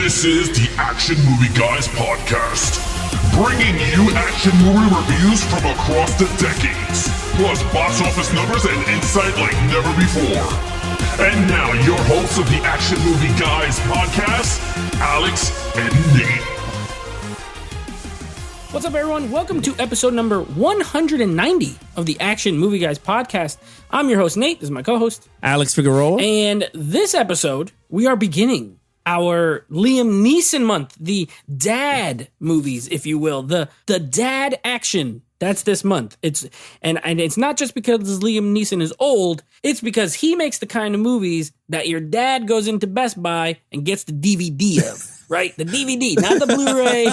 This is the Action Movie Guys podcast, bringing you action movie reviews from across the decades, plus box office numbers and insight like never before. And now, your hosts of the Action Movie Guys podcast, Alex and Nate. What's up, everyone? Welcome to episode number 190 of the Action Movie Guys podcast. I'm your host, Nate. This is my co-host, Alex Figueroa. And this episode, we are beginning our Liam Neeson month, the dad movies, if you will, the dad action. That's this month. It's not just because Liam Neeson is old. It's because he makes the kind of movies that your dad goes into Best Buy and gets the DVD of, right? The DVD, not the Blu-ray,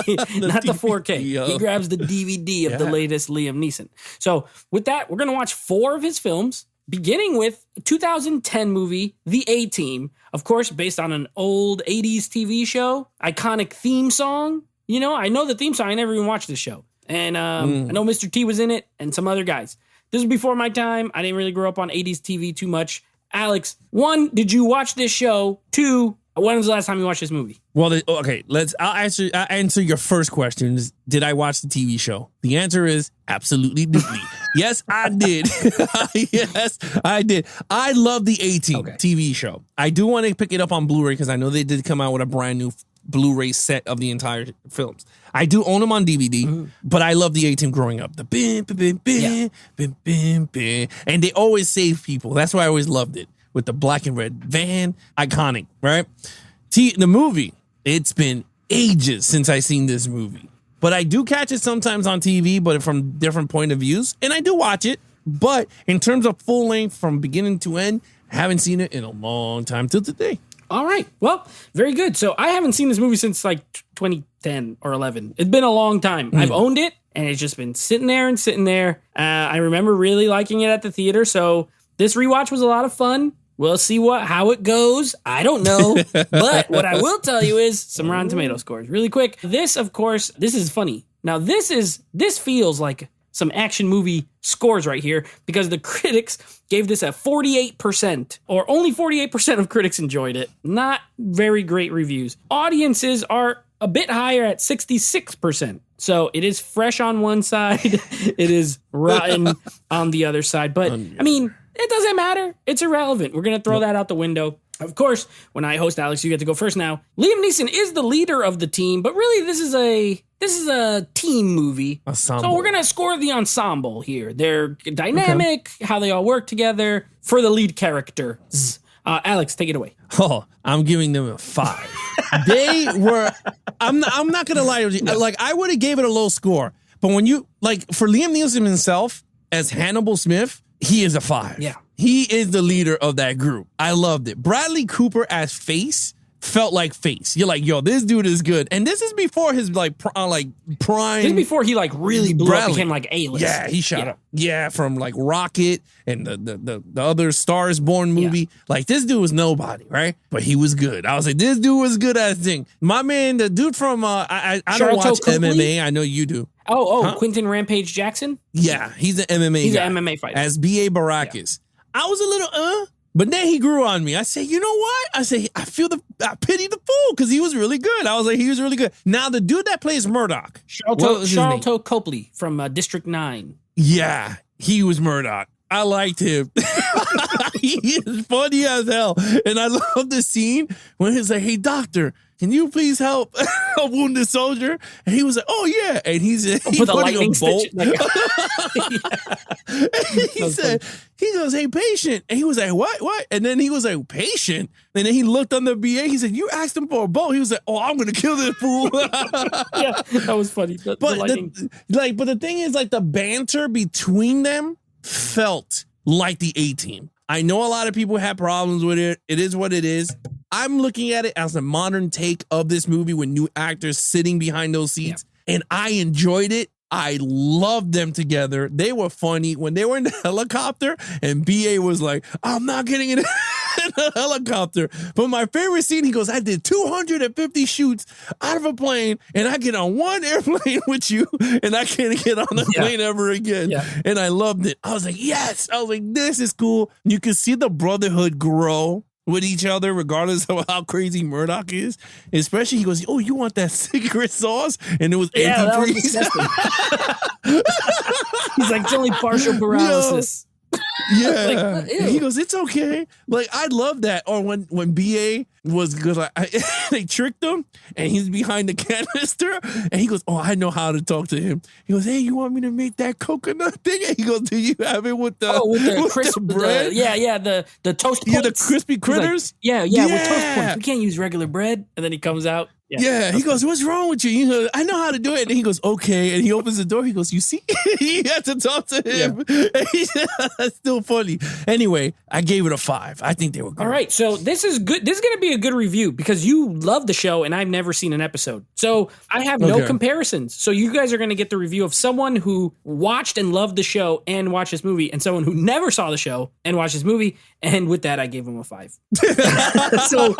not the 4K. He grabs the DVD of the latest Liam Neeson. So with that, we're going to watch 4 of his films, beginning with 2010 movie, The A-Team, of course, based on an old 80s TV show, iconic theme song. You know, I know the theme song. I never even watched this show. And I know Mr. T was in it and some other guys. This was before my time. I didn't really grow up on 80s TV too much. Alex, 1, did you watch this show? 2, when was the last time you watched this movie? Well, okay, I'll answer your first question. Did I watch the TV show? The answer is absolutely. Yes, I did. Yes, I did. I love the A-Team TV show. I do want to pick it up on Blu-ray because I know they did come out with a brand new Blu-ray set of the entire films. I do own them on DVD, but I love the A-Team growing up. The bim, bim, bim, bim, bim, bim, bim. And they always save people. That's why I always loved it. With the black and red van, iconic, right? The movie, it's been ages since I seen this movie. But I do catch it sometimes on TV, but from different point of views. And I do watch it. But in terms of full length from beginning to end, I haven't seen it in a long time till today. All right. Well, very good. So I haven't seen this movie since like 2010 or 11. It's been a long time. I've owned it, and it's just been sitting there. I remember really liking it at the theater. So this rewatch was a lot of fun. We'll see how it goes. I don't know. But what I will tell you is some Rotten Tomato scores. Really quick. This, of course, this is funny. Now, this feels like some action movie scores right here because the critics gave this a 48%, or only 48% of critics enjoyed it. Not very great reviews. Audiences are a bit higher at 66%. So it is fresh on one side. It is rotten on the other side. But, I mean, it doesn't matter. It's irrelevant. We're going to throw that out the window. Of course, when I host Alex, you get to go first now. Liam Neeson is the leader of the team, but really this is a team movie. Ensemble. So we're going to score the ensemble here. They're dynamic, how they all work together for the lead characters. Alex, take it away. Oh, I'm giving them a 5. They were, I'm not going to lie to you. No. Like, I would have gave it a low score. But when you, like, for Liam Neeson himself as Hannibal Smith, he is a 5. Yeah. He is the leader of that group. I loved it. Bradley Cooper as Face felt like Face. You're like, yo, this dude is good. And this is before his prime. This is before he really blew up, became like A-list. Yeah, he shot up. Yeah, from like Rocket and the other Stars Born movie. Yeah. Like, this dude was nobody, right? But he was good. I was like, this dude was good at thing. My man, the dude from I don't watch MMA. I know you do. Quentin Rampage Jackson? Yeah, he's an MMA He's guy. an MMA fighter. As B.A. Baracus. Yeah. I was a little, but then he grew on me. I said, you know what? I said, I pity the fool because he was really good. I was like, he was really good. Now, the dude that plays Murdoch. Charlton Copley from District 9. Yeah, he was Murdoch. I liked him. He is funny as hell. And I love the scene when he's like, hey, doctor, can you please help a wounded soldier? And he was like, oh, yeah. And he put a lightning bolt. He goes, hey, patient. And he was like, what? And then he was like, patient? And then he looked on the BA. He said, you asked him for a bolt. He was like, oh, I'm going to kill this fool. Yeah, that was funny. But the thing is, like, the banter between them felt like the A-Team. I know a lot of people have problems with it. It is what it is. I'm looking at it as a modern take of this movie with new actors sitting behind those seats. Yeah. And I enjoyed it. I loved them together. They were funny when they were in the helicopter and BA was like, I'm not getting in a helicopter. But my favorite scene, he goes, I did 250 shoots out of a plane and I get on one airplane with you and I can't get on a plane ever again. Yeah. And I loved it. I was like, yes. I was like, this is cool. You can see the brotherhood grow with each other, regardless of how crazy Murdoch is. Especially, he goes, "Oh, you want that secret sauce?" And it was that was antifreeze. disgusting. He's like, it's only partial paralysis. Yeah, Like, ew. he goes, "It's okay." Like, I love that. Or when BA was good, like they tricked him, and he's behind the canister, and he goes, "Oh, I know how to talk to him." He goes, "Hey, you want me to make that coconut thing?" And he goes, "Do you have it with the with the with crisp the bread?" the toast points. Yeah, the crispy He's like, critters. with toast points. We can't use regular bread. And then he comes out. Yeah, he goes, "What's wrong with you?" He goes, "I know how to do it." And he goes, "Okay." And he opens the door. He goes, "You see?" He had to talk to him. That's still funny. Anyway, I gave it a 5. I think they were good. All right, so this is good. This is going to be a good review because you love the show and I've never seen an episode. So I have no comparisons. So you guys are going to get the review of someone who watched and loved the show and watched this movie and someone who never saw the show and watched this movie. And with that, I gave him a 5. So,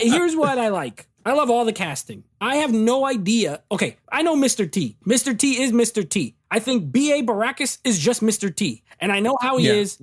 here's what I like. I love all the casting. I have no idea. Okay, I know Mr. T. Mr. T is Mr. T. I think B.A. Baracus is just Mr. T. And I know how he is.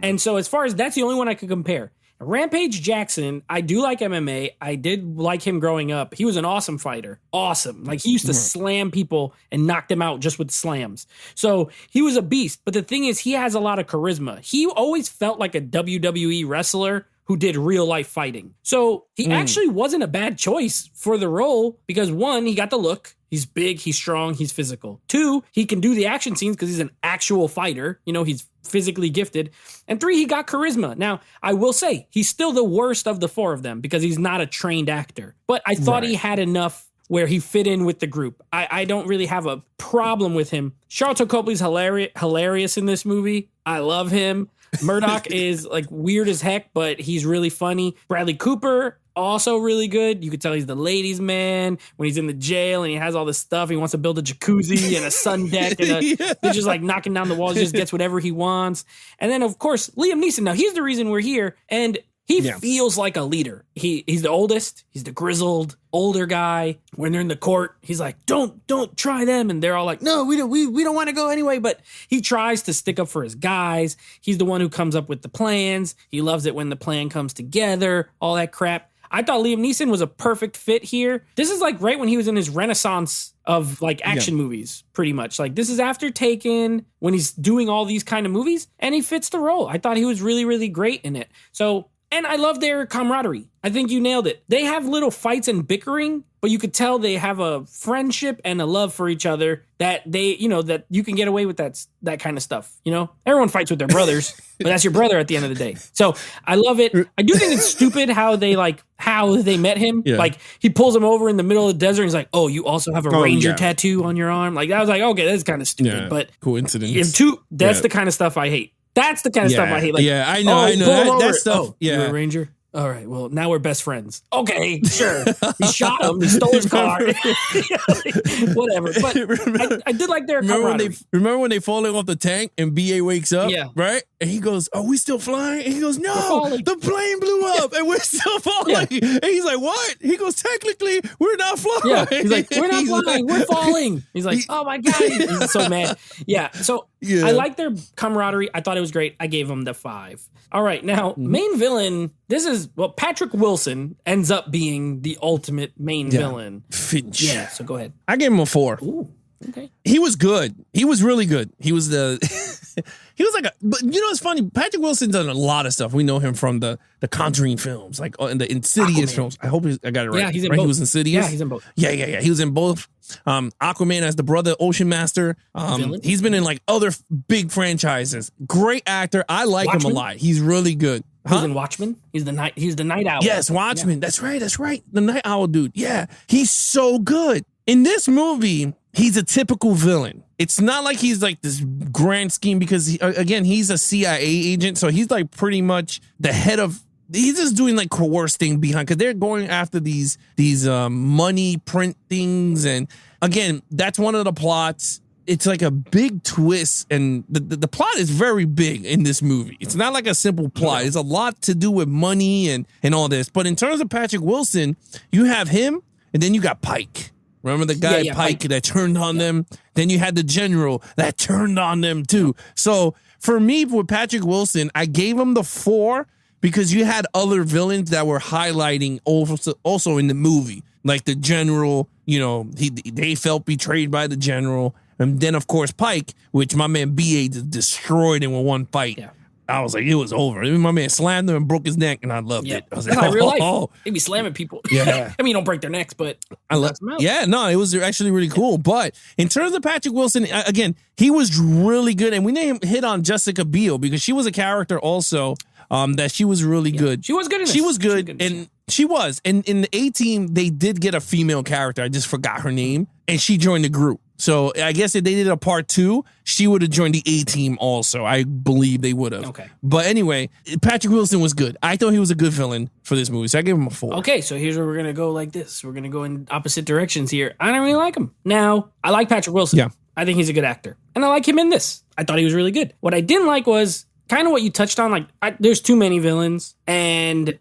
And so as far as that's the only one I could compare. Rampage Jackson, I do like MMA. I did like him growing up. He was an awesome fighter. Awesome. Like he used to slam people and knock them out just with slams. So he was a beast. But the thing is, he has a lot of charisma. He always felt like a WWE wrestler who did real life fighting. So he actually wasn't a bad choice for the role because 1, he got the look. He's big, he's strong, he's physical. 2, he can do the action scenes because he's an actual fighter. He's physically gifted. And 3, he got charisma. Now, I will say, he's still the worst of the 4 of them because he's not a trained actor. But I thought he had enough where he fit in with the group. I don't really have a problem with him. Charlton Copley's hilarious in this movie. I love him. Murdoch is like weird as heck, but he's really funny. Bradley Cooper, also really good. You could tell he's the ladies' man when he's in the jail and he has all this stuff. He wants to build a jacuzzi and a sun deck and they're just like knocking down the walls. He just gets whatever he wants. And then of course, Liam Neeson. Now he's the reason we're here. And he feels like a leader. He's the oldest. He's the grizzled older guy. When they're in the court, he's like, don't try them. And they're all like, no, we don't want to go anyway. But he tries to stick up for his guys. He's the one who comes up with the plans. He loves it when the plan comes together, all that crap. I thought Liam Neeson was a perfect fit here. This is like right when he was in his renaissance of like action movies, pretty much. Like this is after Taken, when he's doing all these kind of movies, and he fits the role. I thought he was really, really great in it. So, and I love their camaraderie. I think you nailed it. They have little fights and bickering, but you could tell they have a friendship and a love for each other that they, that you can get away with that kind of stuff. Everyone fights with their brothers, but that's your brother at the end of the day. So I love it. I do think it's stupid how they met him. Yeah. Like he pulls him over in the middle of the desert. And he's like, "Oh, you also have a ranger tattoo on your arm." Like I was like, okay, that's kind of stupid, but coincidence. That's the kind of stuff I hate. That's the kind of stuff I hate. Like, I know. That stuff. Oh, you're a ranger? All right, well, now we're best friends. Okay, sure. He shot him. He stole his car. Whatever. But I did like their camaraderie. Remember when they falling off the tank and BA wakes up? Yeah. Right? And he goes, "Are we still flying?" And he goes, "No, the plane blew up and we're still falling." Yeah. And he's like, "What?" He goes, "Technically, we're not flying." Yeah. He's like, "We're not flying. We're falling." He's like, "Oh my God." He's so mad. Yeah. So I like their camaraderie. I thought it was great. I gave them the 5. All right. Now, main villain. This is, Patrick Wilson ends up being the ultimate main villain. Finch. Yeah, so go ahead. I gave him a 4. Ooh, okay. He was good. He was really good. He was he was like but it's funny. Patrick Wilson's done a lot of stuff. We know him from the Conjuring films, like in the Insidious films. I hope I got it right. Yeah, he's in both. He was Insidious. Yeah, he's in both. Yeah. He was in both. Aquaman as the brother Ocean Master. He's been in like other big franchises. Great actor. I like him a lot. He's really good. He's in Watchmen. He's the night owl. Yes, Watchmen. Yeah. That's right. The night owl dude. Yeah. He's so good. In this movie, he's a typical villain. It's not like he's like this grand scheme because he's a CIA agent. So he's like pretty much the head of, he's just doing like coercing behind, because they're going after these money print things. And again, that's one of the plots. It's like a big twist, and the plot is very big in this movie. It's not like a simple plot. It's a lot to do with money and all this. But in terms of Patrick Wilson, you have him, and then you got Pike. Remember the guy Pike that turned on them? Then you had the general that turned on them too. So for me, with Patrick Wilson, I gave him the 4 because you had other villains that were highlighting also in the movie, like the general. They felt betrayed by the general, and then of course Pike, which my man BA destroyed him with one fight. Yeah. I was like, it was over. My man slammed him and broke his neck, and I loved it. I was like, real life. They'd be slamming people. Yeah. I mean, you don't break their necks, but I love them out. Yeah, no, it was actually really cool. But in terms of Patrick Wilson, again, he was really good. And we didn't hit on Jessica Biel because she was a character also that she was really good. She was good in this. She was good. And she was. And in the A-Team, they did get a female character. I just forgot her name. And she joined the group. So I guess if they did a part 2, she would have joined the A-Team also. I believe they would have. Okay. But anyway, Patrick Wilson was good. I thought he was a good villain for this movie, so I gave him a 4. Okay, so here's where we're going to go like this. We're going to go in opposite directions here. I don't really like him. Now, I like Patrick Wilson. Yeah. I think he's a good actor. And I like him in this. I thought he was really good. What I didn't like was kind of what you touched on. There's too many villains. And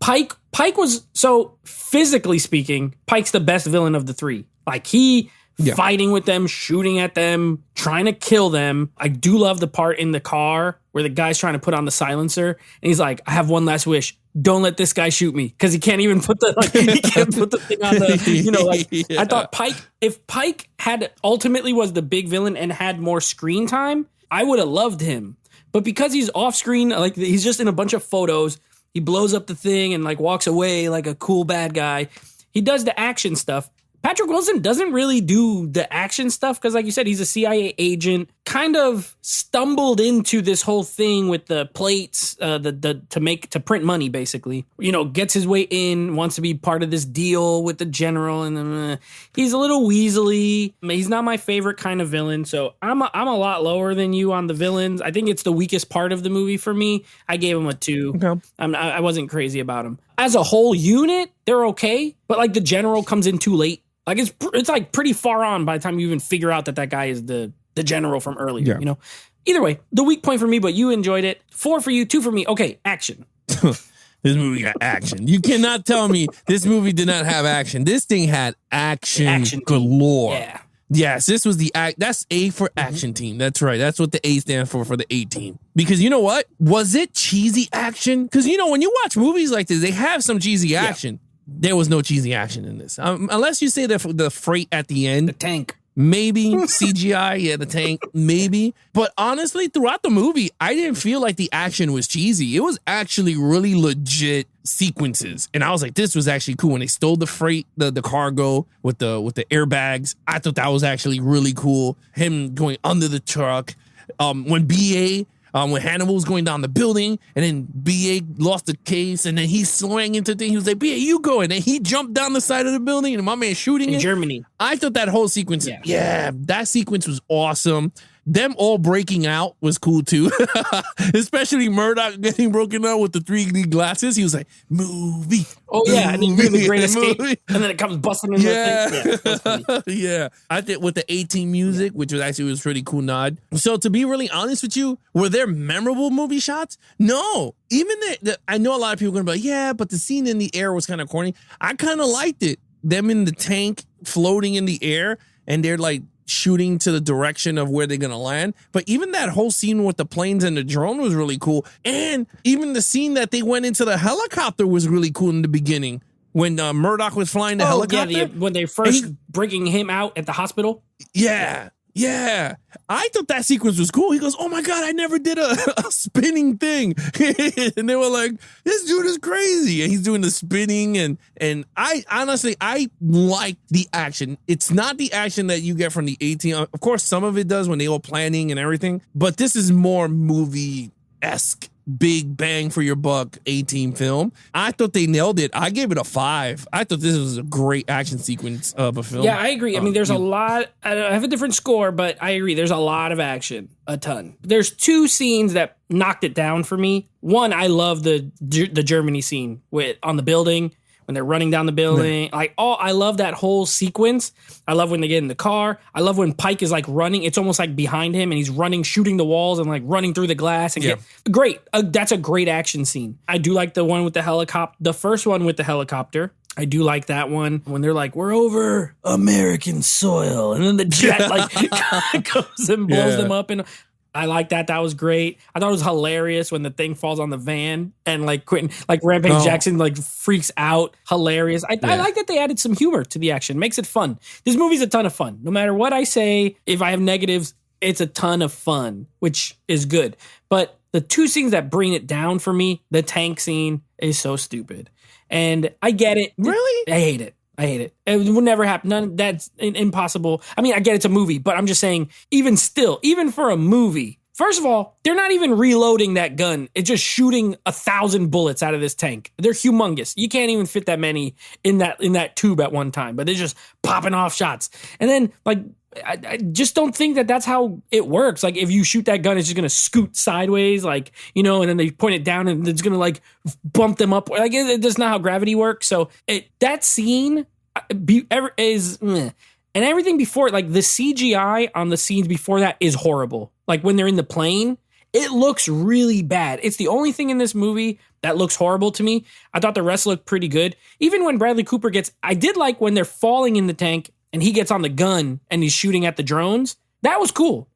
Pike was, so physically speaking, Pike's the best villain of the 3. Fighting with them, shooting at them, trying to kill them. I do love the part in the car where the guy's trying to put on the silencer, and he's like, "I have one last wish. Don't let this guy shoot me," because he can't even put the thing on the. I thought if Pike had ultimately was the big villain and had more screen time, I would have loved him. But because he's off screen, he's just in a bunch of photos, he blows up the thing and walks away like a cool bad guy. He does the action stuff. Patrick Wilson doesn't really do the action stuff because, like you said, he's a CIA agent, kind of stumbled into this whole thing with the plates, to print money, basically. Gets his way in, wants to be part of this deal with the general, and he's a little weaselly. He's not my favorite kind of villain, so I'm a lot lower than you on the villains. I think it's the weakest part of the movie for me. I gave him a 2. Okay. I wasn't crazy about him. As a whole unit, they're okay, but the general comes in too late. It's pretty far on by the time you even figure out that guy is the general from earlier, Either way, the weak point for me, but you enjoyed it. 4 for you, 2 for me. Okay, action. This movie got action. You cannot tell me this movie did not have action. This thing had action galore. Yeah. Yes, this was that's A for action team. That's right. That's what the A stands for the A-Team. Because you know what? Was it cheesy action? Because, when you watch movies like this, they have some cheesy action. Yeah. There was no cheesy action in this. Unless you say the freight at the end. The tank. Maybe CGI, the tank, maybe. But honestly, throughout the movie, I didn't feel like the action was cheesy. It was actually really legit sequences. And I was like, this was actually cool. When they stole the freight, the cargo with the airbags, I thought that was actually really cool. Him going under the truck. When Hannibal was going down the building, and then B.A. lost the case, and then he swung into things. He was like, B.A., you go. And then he jumped down the side of the building, and my man shooting in Germany. I thought that whole sequence, that sequence was awesome. Them all breaking out was cool, too. Especially Murdoch getting broken out with the 3D glasses. He was like, movie. Oh, yeah. And then you're the Great Escape. And then it comes busting in the thing. Yeah. I think with the A-Team music, which was pretty cool nod. So to be really honest with you, were there memorable movie shots? No. Even I know a lot of people are going to be like, but the scene in the air was kind of corny. I kind of liked it. Them in the tank floating in the air, and they're shooting to the direction of where they're going to land. But even that whole scene with the planes and the drone was really cool. And even the scene that they went into the helicopter was really cool in the beginning. When Murdoch was flying the helicopter. When they're first breaking him out at the hospital. Yeah. Yeah. I thought that sequence was cool. He goes, oh my God, I never did a spinning thing. And they were like, this dude is crazy. And he's doing the spinning. And I honestly, I like the action. It's not the action that you get from the A-Team. Of course, some of it does when they all planning and everything. But this is more movie-esque. Big bang for your buck A-Team film. I thought they nailed it. I gave it a 5. I thought this was a great action sequence of a film. Yeah, I agree. I mean, there's a lot. I have a different score, but I agree. There's a lot of action, a ton. There's 2 scenes that knocked it down for me. One, I love the Germany scene on the building. When they're running down the building, I love that whole sequence. I love when they get in the car. I love when Pike is running. It's almost like behind him, and he's running, shooting the walls, and running through the glass. And great. That's a great action scene. I do like the one with the helicopter. The first one with the helicopter. I do like that one when they're like, we're over American soil, and then the jet goes and blows them up. And I like that. That was great. I thought it was hilarious when the thing falls on the van and like Quentin, like Rampage Jackson, like freaks out. Hilarious. I like that they added some humor to the action. Makes it fun. This movie's a ton of fun. No matter what I say, if I have negatives, it's a ton of fun, which is good. But the two scenes that bring it down for me, the tank scene is so stupid. And I get it. Really? I hate it. It would never happen. That's impossible. I mean, I get it's a movie, but I'm just saying, even still, even for a movie, first of all, they're not even reloading that gun. It's just shooting 1,000 bullets out of this tank. They're humongous. You can't even fit that many in that tube at one time, but they're just popping off shots. And then, like, I just don't think that that's how it works. Like, if you shoot that gun, it's just going to scoot sideways, like, you know, and then they point it down and it's going to, like, bump them up. Like, that's not how gravity works. So that scene is... Meh. And everything before it, like, the CGI on the scenes before that is horrible. Like, when they're in the plane, it looks really bad. It's the only thing in this movie that looks horrible to me. I thought the rest looked pretty good. Even when Bradley Cooper I did like when they're falling in the tank and he gets on the gun and he's shooting at the drones. That was cool.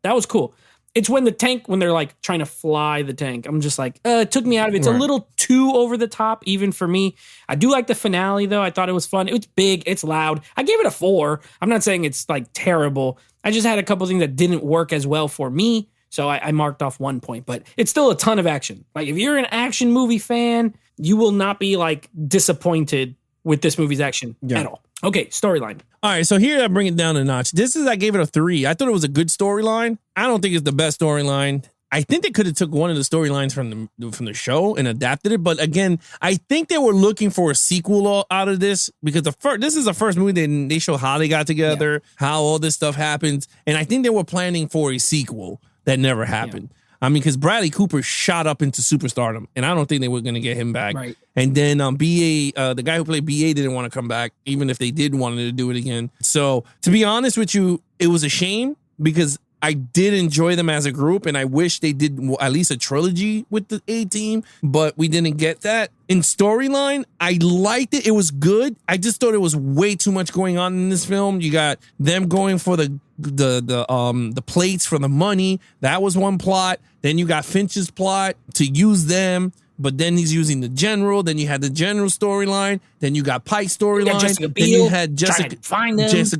It's when they're like trying to fly the tank. I'm just like, it took me out of it. It's a little too over the top, even for me. I do like the finale, though. I thought it was fun. It was big. It's loud. I gave it a 4. I'm not saying it's like terrible. I just had a couple things that didn't work as well for me. So I marked off 1 point, but it's still a ton of action. Like, if you're an action movie fan, you will not be like disappointed with this movie's action at all. Okay, storyline. All right, so here I bring it down a notch. I gave it a 3. I thought it was a good storyline. I don't think it's the best storyline. I think they could have took one of the storylines from the show and adapted it. But again, I think they were looking for a sequel out of this because this is the first movie they show how they got together, how all this stuff happens. And I think they were planning for a sequel that never happened. Yeah. I mean, because Bradley Cooper shot up into superstardom, and I don't think they were going to get him back. Right. And then B.A., the guy who played B.A. didn't want to come back, even if they did want to do it again. So, to be honest with you, it was a shame because I did enjoy them as a group, and I wish they did at least a trilogy with the A-Team, but we didn't get that. In storyline, I liked it. It was good. I just thought it was way too much going on in this film. You got them going for the plates for the money. That was one plot. Then you got Finch's plot to use them, but then he's using the general. Then you had the general storyline. Then you got Pike's storyline. Then you had Jessica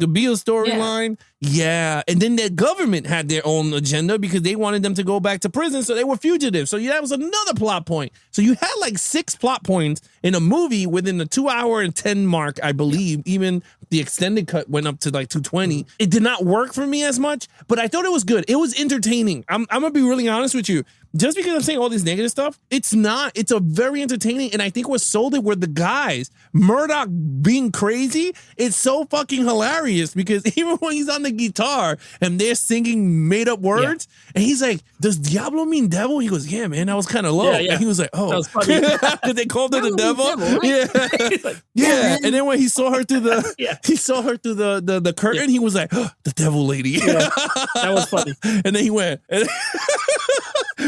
Biel's storyline. Yeah. And then the government had their own agenda because they wanted them to go back to prison, so they were fugitives. So that was another plot point. So you had like 6 plot points in a movie within the 2 hour and 10 mark, I believe. Even the extended cut went up to like 220. It did not work for me as much, but I thought it was good. It was entertaining. I'm going to be really honest with you. Just because I'm saying all this negative stuff, it's not. It's a very entertaining, and I think what sold it were the guys. Murdoch being crazy, it's so fucking hilarious because even when he's on the guitar and they're singing made up words, and he's like, "Does Diablo mean devil?" He goes, "Yeah, man, that was kind of low." And he was like, "Oh, that was funny." Because they called her the devil. Right? Like, yeah. And then when he saw her through the curtain, he was like, oh, "The devil lady." That was funny. And then he went.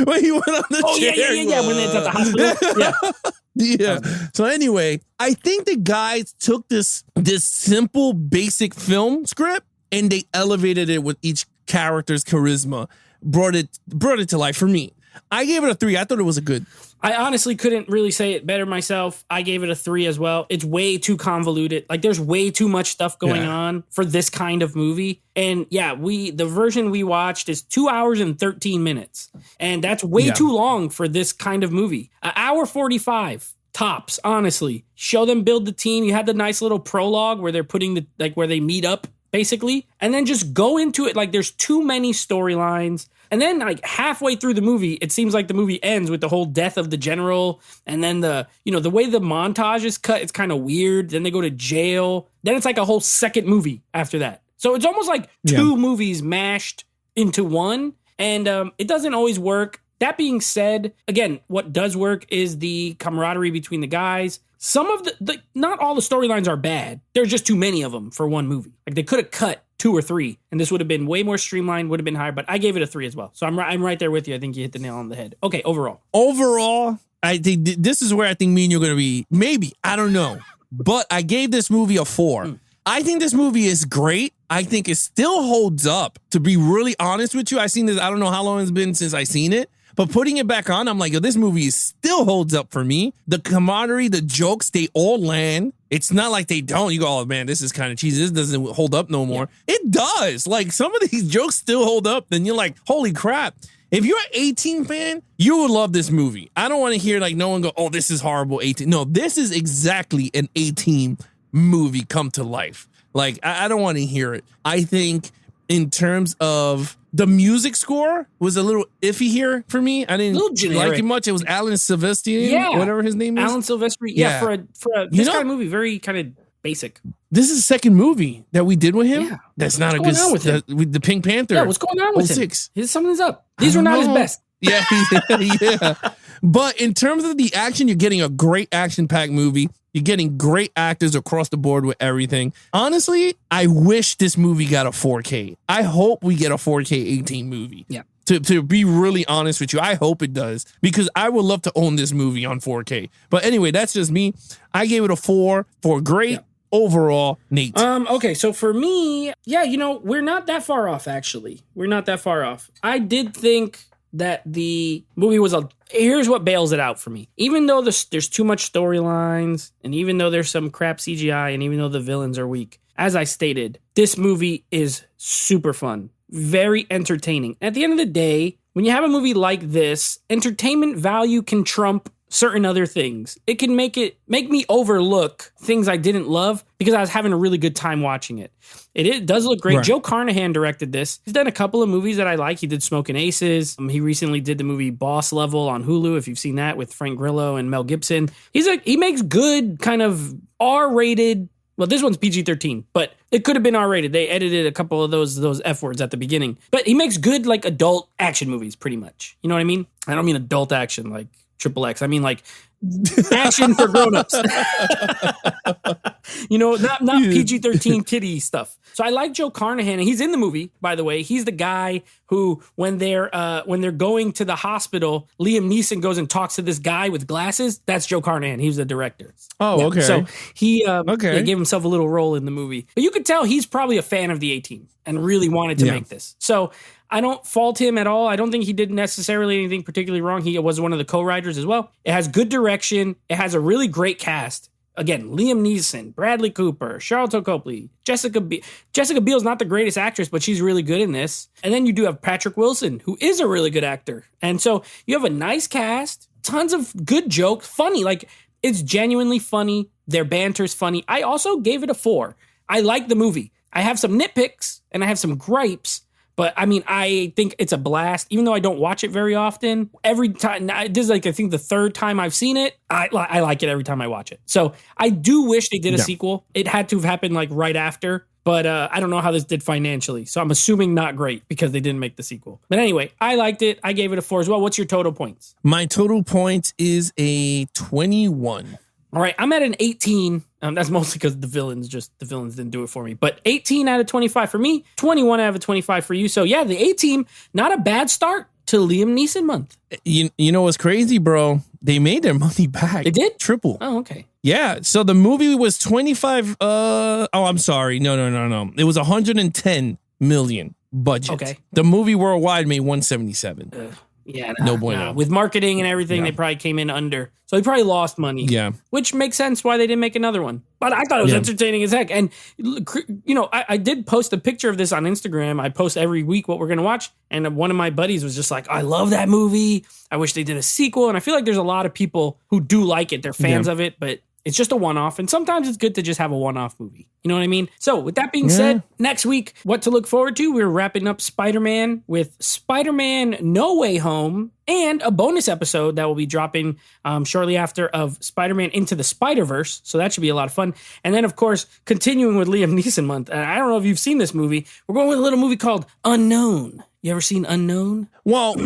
When he went on the chair. Yeah. When they at the hospital. Yeah. So anyway, I think the guys took this simple, basic film script and they elevated it with each character's charisma, brought it to life for me. I gave it a 3. I thought it was a good. I honestly couldn't really say it better myself. I gave it a 3 as well. It's way too convoluted. Like, there's way too much stuff going on for this kind of movie. And yeah, the version we watched is 2 hours and 13 minutes. And that's way too long for this kind of movie. An hour 45 tops, honestly. Show them build the team. You had the nice little prologue where they're putting where they meet up, basically. And then just go into it like there's too many storylines. And then, like, halfway through the movie, it seems like the movie ends with the whole death of the general. And then the way the montage is cut, it's kind of weird. Then they go to jail. Then it's like a whole second movie after that. So it's almost like 2 movies mashed into one. And it doesn't always work. That being said, again, what does work is the camaraderie between the guys. Some of not all the storylines are bad. There's just too many of them for one movie. Like, they could have cut 2 or 3, and this would have been way more streamlined, would have been higher, but I gave it a 3 as well. So I'm right there with you. I think you hit the nail on the head. Okay, overall, I think this is where I think me and you're going to be, maybe, I don't know, but I gave this movie a 4. I think this movie is great. I think it still holds up. To be really honest with you, I seen this. I don't know how long it's been since I seen it. But putting it back on, I'm like, yo, this movie still holds up for me. The camaraderie, the jokes, they all land. It's not like they don't. You go, oh, man, this is kind of cheesy. This doesn't hold up no more. Yeah. It does. Like, some of these jokes still hold up. Then you're like, holy crap. If you're an 18 fan, you would love this movie. I don't want to hear, like, no one go, oh, this is horrible, 18. No, this is exactly an 18 movie come to life. Like, I don't want to hear it. I think in terms of the music score was a little iffy here for me. I didn't like it much. It was Alan Silvestri, whatever his name is. Alan Silvestri. Yeah, for a this kind of movie, very kind of basic. This is the second movie that we did with him. Yeah. That's not what's a good with him? With the Pink Panther. Yeah, what's going on with him? Something's up. These were not his best. Yeah, yeah. But in terms of the action, you're getting a great action-packed movie. You're getting great actors across the board with everything. Honestly, I wish this movie got a 4K. I hope we get a 4K 18 movie. Yeah. To be really honest with you, I hope it does, because I would love to own this movie on 4K. But anyway, that's just me. I gave it a 4 for great overall, Nate. Okay, so for me, we're not that far off, actually. We're not that far off. I did think that the movie was here's what bails it out for me. Even though there's too much storylines, and even though there's some crap CGI, and even though the villains are weak, as I stated, this movie is super fun, very entertaining. At the end of the day, when you have a movie like this, entertainment value can trump certain other things. It can make me overlook things I didn't love because I was having a really good time watching it. It does look great. Right. Joe Carnahan directed this. He's done a couple of movies that I like. He did Smoking Aces. He recently did the movie Boss Level on Hulu, if you've seen that, with Frank Grillo and Mel Gibson. He makes good kind of R-rated. Well, this one's PG-13, but it could have been R-rated. They edited a couple of those F words at the beginning. But he makes good, like, adult action movies, pretty much. You know what I mean? I don't mean adult action like Triple X. I mean, like, action for grown-ups. Not PG-13 kiddie stuff. So I like Joe Carnahan, and he's in the movie, by the way. He's the guy who, when they're going to the hospital, Liam Neeson goes and talks to this guy with glasses. That's Joe Carnahan. He was the director. Oh, yeah. Okay. So he gave himself a little role in the movie. But you could tell he's probably a fan of the A-Team and really wanted to make this. So I don't fault him at all. I don't think he did necessarily anything particularly wrong. He was one of the co-writers as well. It has good direction. It has a really great cast. Again, Liam Neeson, Bradley Cooper, Charlton Copley, Jessica Biel. Jessica Biel's not the greatest actress, but she's really good in this. And then you do have Patrick Wilson, who is a really good actor. And so you have a nice cast, tons of good jokes, funny. Like, it's genuinely funny. Their banter's funny. I also gave it a 4. I like the movie. I have some nitpicks and I have some gripes. But I mean, I think it's a blast, even though I don't watch it very often. Every time, this is like, I think the third time I've seen it, I like it every time I watch it. So I do wish they did a sequel. It had to have happened like right after, but I don't know how this did financially. So I'm assuming not great because they didn't make the sequel. But anyway, I liked it. I gave it a 4 as well. What's your total points? My total points is a 21. All right, I'm at an 18. That's mostly because the villains didn't do it for me. But 18 out of 25 for me, 21 out of 25 for you. So yeah, the A-Team, not a bad start to Liam Neeson month. You know what's crazy, bro? They made their money back. They did? Triple. Oh, okay. Yeah, so the movie was 25. I'm sorry. No. It was 110 million budget. Okay. The movie worldwide made 177. Yeah, no bueno. With marketing and everything, they probably came in under. So he probably lost money. Yeah. Which makes sense why they didn't make another one. But I thought it was entertaining as heck. And, I did post a picture of this on Instagram. I post every week what we're going to watch. And one of my buddies was just like, I love that movie. I wish they did a sequel. And I feel like there's a lot of people who do like it. They're fans of it, but it's just a one-off. And sometimes it's good to just have a one-off movie. You know what I mean? So with that being said, next week, what to look forward to? We're wrapping up Spider-Man with Spider-Man No Way Home and a bonus episode that will be dropping shortly after of Spider-Man Into the Spider-Verse. So that should be a lot of fun. And then, of course, continuing with Liam Neeson month. And I don't know if you've seen this movie. We're going with a little movie called Unknown. You ever seen Unknown? Well,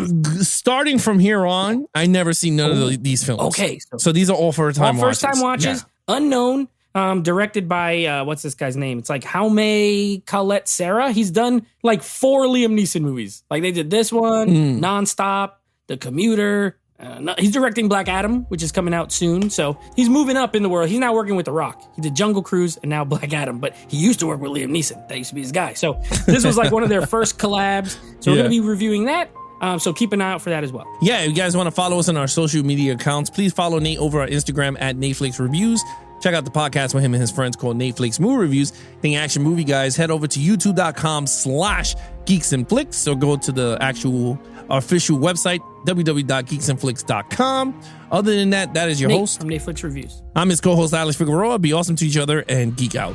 starting from here on, I never seen none of these films. Okay. So these are all first-time watches. First-time watches. Yeah. Unknown, directed by, what's this guy's name? It's like Jaume Collet-Serra. He's done like 4 Liam Neeson movies. Like they did this one, Nonstop, The Commuter, He's directing Black Adam, which is coming out soon. So he's moving up in the world. He's now working with The Rock. He did Jungle Cruise and now Black Adam, but he used to work with Liam Neeson. That used to be his guy. So this was like one of their first collabs. So we're going to be reviewing that. So keep an eye out for that as well. Yeah, if you guys want to follow us on our social media accounts, please follow Nate over on Instagram at Nateflix Reviews. Check out the podcast with him and his friends called Nateflix Movie Reviews. Think Action Movie Guys. Head over to youtube.com/Geeks and Flicks. So go to the actual official website, www.geeksandflicks.com. Other than that, that is your host. From Nateflix Reviews. I'm his co-host, Alex Figueroa. Be awesome to each other and geek out.